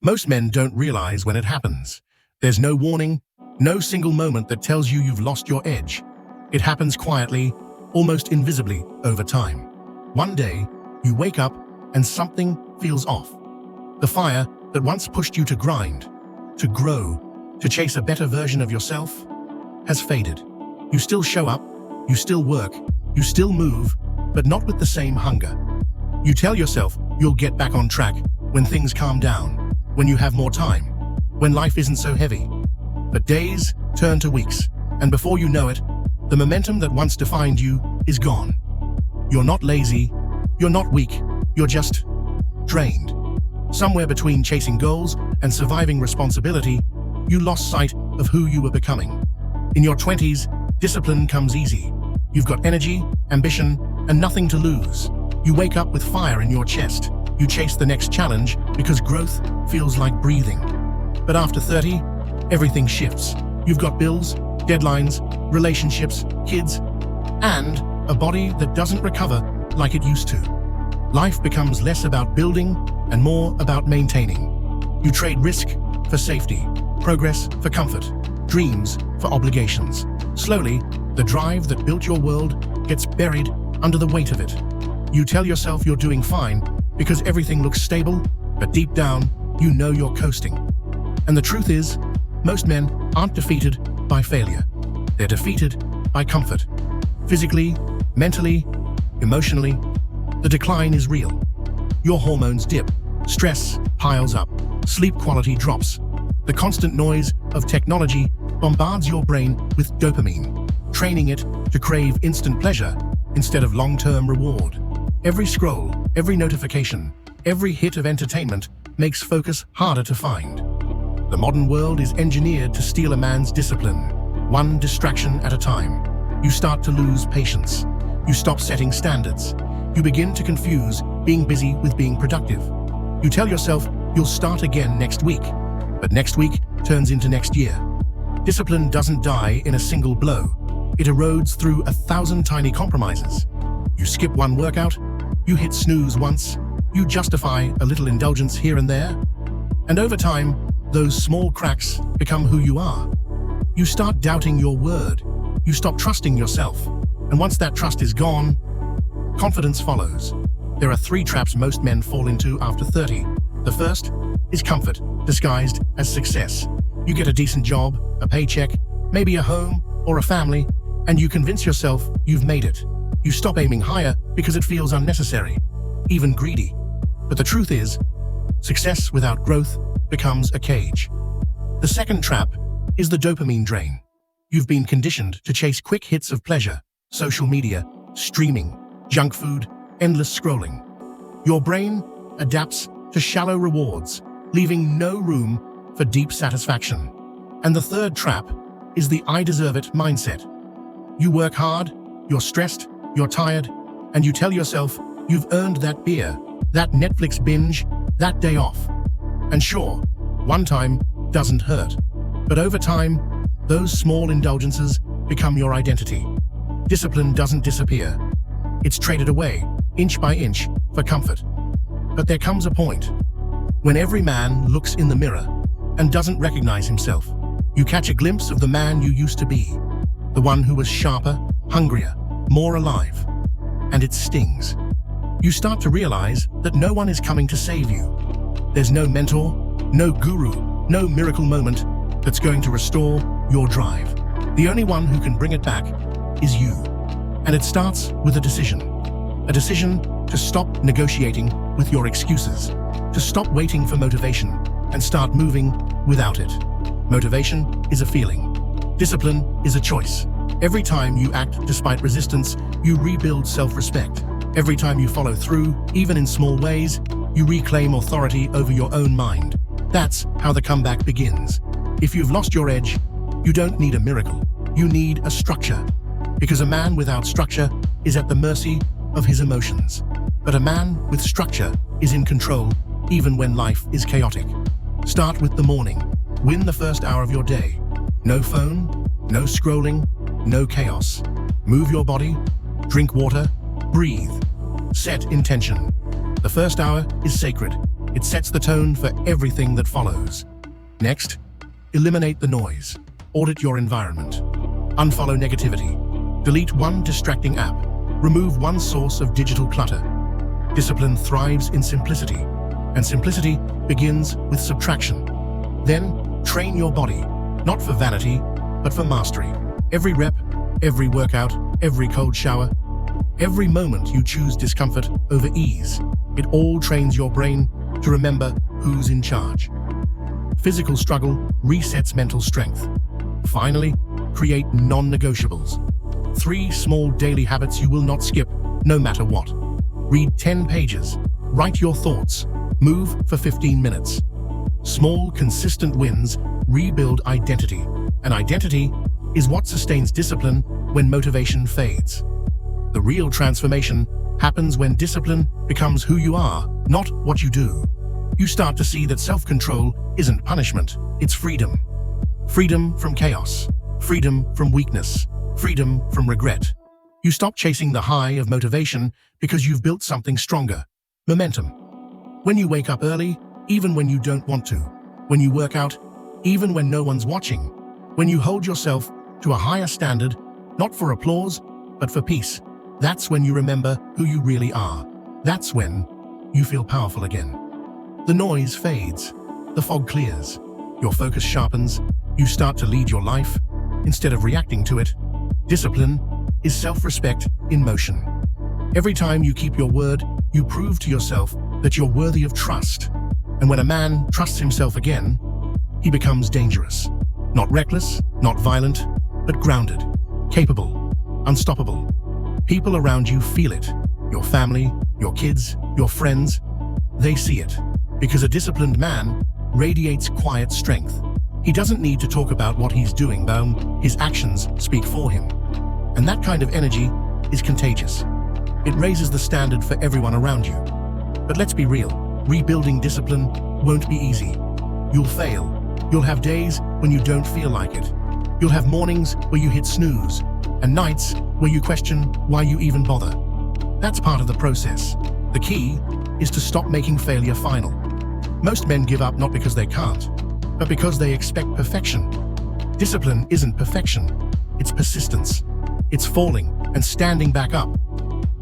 Most men don't realize when it happens. There's no warning, no single moment that tells you you've lost your edge. It happens quietly, almost invisibly, over time. One day, you wake up and something feels off. The fire that once pushed you to grind, to grow, to chase a better version of yourself, has faded. You still show up, you still work, you still move, but not with the same hunger. You tell yourself you'll get back on track when things calm down, when you have more time, when life isn't so heavy. But days turn to weeks, and before you know it, the momentum that once defined you is gone. You're not lazy, you're not weak, you're just drained. Somewhere between chasing goals and surviving responsibility, you lost sight of who you were becoming. In your 20s, discipline comes easy. You've got energy, ambition, and nothing to lose. You wake up with fire in your chest. You chase the next challenge because growth feels like breathing. But after 30, everything shifts. You've got bills, deadlines, relationships, kids, and a body that doesn't recover like it used to. Life becomes less about building and more about maintaining. You trade risk for safety, progress for comfort, dreams for obligations. Slowly, the drive that built your world gets buried under the weight of it. You tell yourself you're doing fine because everything looks stable, but deep down, you know you're coasting. And the truth is, most men aren't defeated by failure. They're defeated by comfort. Physically, mentally, emotionally, the decline is real. Your hormones dip, stress piles up, sleep quality drops. The constant noise of technology bombards your brain with dopamine, training it to crave instant pleasure instead of long-term reward. Every scroll, every notification, every hit of entertainment makes focus harder to find. The modern world is engineered to steal a man's discipline, one distraction at a time. You start to lose patience. You stop setting standards. You begin to confuse being busy with being productive. You tell yourself you'll start again next week, but next week turns into next year. Discipline doesn't die in a single blow. It erodes through 1,000 tiny compromises. You skip one workout, you hit snooze once, you justify a little indulgence here and there, and over time, those small cracks become who you are. You start doubting your word. You stop trusting yourself. And once that trust is gone, confidence follows. There are 3 traps most men fall into after 30. The first is comfort, disguised as success. You get a decent job, a paycheck, maybe a home or a family, and you convince yourself you've made it. You stop aiming higher because it feels unnecessary, even greedy. But the truth is, success without growth becomes a cage. The second trap is the dopamine drain. You've been conditioned to chase quick hits of pleasure, social media, streaming, junk food, endless scrolling. Your brain adapts to shallow rewards, leaving no room for deep satisfaction. And the third trap is the I deserve it mindset. You work hard, you're stressed, you're tired, and you tell yourself you've earned that beer, that Netflix binge, that day off. And sure, one time doesn't hurt, but over time, those small indulgences become your identity. Discipline doesn't disappear. It's traded away, inch by inch, for comfort. But there comes a point when every man looks in the mirror and doesn't recognize himself. You catch a glimpse of the man you used to be, the one who was sharper, hungrier, more alive. And it stings. You start to realize that no one is coming to save you. There's no mentor, no guru, no miracle moment that's going to restore your drive. The only one who can bring it back is you. And it starts with a decision. A decision to stop negotiating with your excuses, to stop waiting for motivation and start moving without it. Motivation is a feeling. Discipline is a choice. Every time you act despite resistance, you rebuild self-respect. Every time you follow through, even in small ways, you reclaim authority over your own mind. That's how the comeback begins. If you've lost your edge, you don't need a miracle. You need a structure. Because a man without structure is at the mercy of his emotions. But a man with structure is in control even when life is chaotic. Start with the morning. Win the first hour of your day. No phone, no scrolling, no chaos. Move your body, drink water, breathe. Set intention. The first hour is sacred. It sets the tone for everything that follows. Next, eliminate the noise. Audit your environment. Unfollow negativity. Delete one distracting app. Remove one source of digital clutter. Discipline thrives in simplicity, and simplicity begins with subtraction. Then, train your body, not for vanity, but for mastery. Every rep, every workout, every cold shower, every moment you choose discomfort over ease, it all trains your brain to remember who's in charge. Physical struggle resets mental strength. Finally, create non-negotiables. 3 small daily habits you will not skip, no matter what. Read 10 pages. Write your thoughts. Move for 15 minutes. Small, consistent wins rebuild identity. And identity is what sustains discipline when motivation fades. The real transformation happens when discipline becomes who you are, not what you do. You start to see that self-control isn't punishment, it's freedom. Freedom from chaos. Freedom from weakness. Freedom from regret. You stop chasing the high of motivation because you've built something stronger. Momentum. When you wake up early, even when you don't want to. When you work out, even when no one's watching. When you hold yourself to a higher standard, not for applause, but for peace. That's when you remember who you really are. That's when you feel powerful again. The noise fades. The fog clears. Your focus sharpens. You start to lead your life instead of reacting to it. Discipline is self-respect in motion. Every time you keep your word, you prove to yourself that you're worthy of trust. And when a man trusts himself again, he becomes dangerous. Not reckless, not violent, but grounded, capable, unstoppable. People around you feel it. Your family, your kids, your friends, they see it. Because a disciplined man radiates quiet strength. He doesn't need to talk about what he's doing, though his actions speak for him. And that kind of energy is contagious. It raises the standard for everyone around you. But let's be real, rebuilding discipline won't be easy. You'll fail. You'll have days when you don't feel like it. You'll have mornings where you hit snooze, and nights where you question why you even bother. That's part of the process. The key is to stop making failure final. Most men give up not because they can't, but because they expect perfection. Discipline isn't perfection, it's persistence. It's falling and standing back up.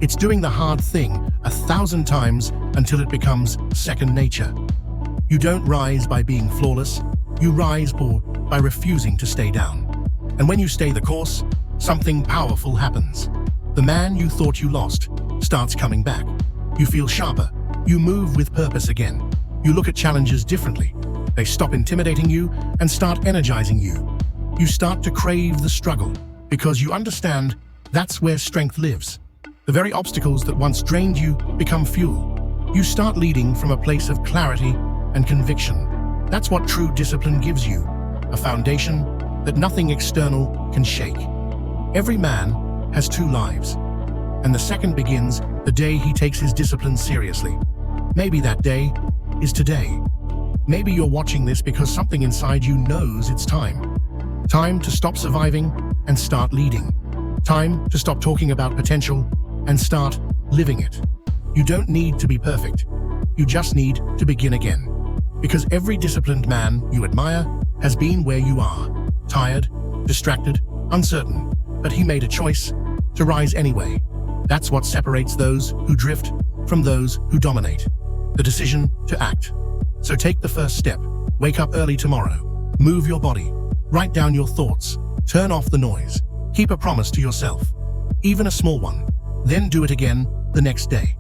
It's doing the hard thing 1,000 times until it becomes second nature. You don't rise by being flawless, you rise by refusing to stay down. And when you stay the course, something powerful happens. The man you thought you lost starts coming back. You feel sharper, you move with purpose again. You look at challenges differently. They stop intimidating you and start energizing you. You start to crave the struggle because you understand that's where strength lives. The very obstacles that once drained you become fuel. You start leading from a place of clarity and conviction. That's what true discipline gives you, a foundation that nothing external can shake. Every man has 2 lives, and the second begins the day he takes his discipline seriously. Maybe that day is today. Maybe you're watching this because something inside you knows it's time. Time to stop surviving and start leading. Time to stop talking about potential and start living it. You don't need to be perfect. You just need to begin again. Because every disciplined man you admire has been where you are. Tired, distracted, uncertain. But he made a choice to rise anyway. That's what separates those who drift from those who dominate. The decision to act. So take the first step. Wake up early tomorrow. Move your body. Write down your thoughts. Turn off the noise. Keep a promise to yourself, even a small one. Then do it again the next day.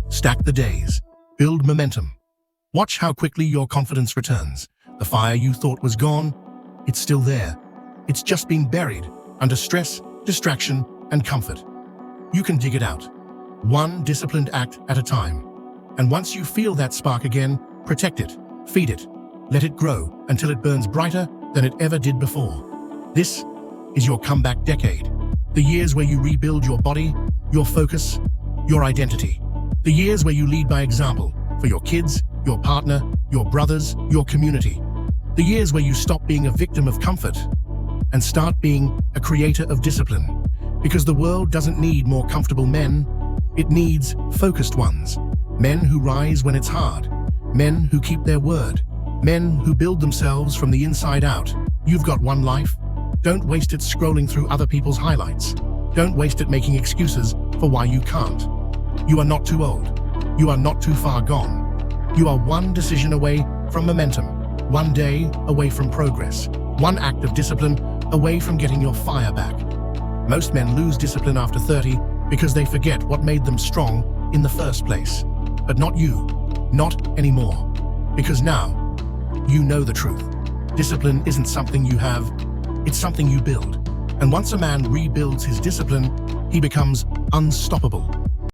Stack the days. Build momentum. Watch how quickly your confidence returns. The fire you thought was gone, it's still there. It's just been buried under stress, distraction, and comfort. You can dig it out, one disciplined act at a time. And once you feel that spark again, protect it, feed it, let it grow until it burns brighter than it ever did before. This is your comeback decade. The years where you rebuild your body, your focus, your identity. The years where you lead by example for your kids, your partner, your brothers, your community. The years where you stop being a victim of comfort and start being a creator of discipline. Because the world doesn't need more comfortable men, it needs focused ones. Men who rise when it's hard. Men who keep their word. Men who build themselves from the inside out. You've got one life. Don't waste it scrolling through other people's highlights. Don't waste it making excuses for why you can't. You are not too old. You are not too far gone. You are one decision away from momentum, one day away from progress, one act of discipline away from getting your fire back. Most men lose discipline after 30 because they forget what made them strong in the first place. But not you, not anymore. Because now, you know the truth. Discipline isn't something you have, it's something you build. And once a man rebuilds his discipline, he becomes unstoppable.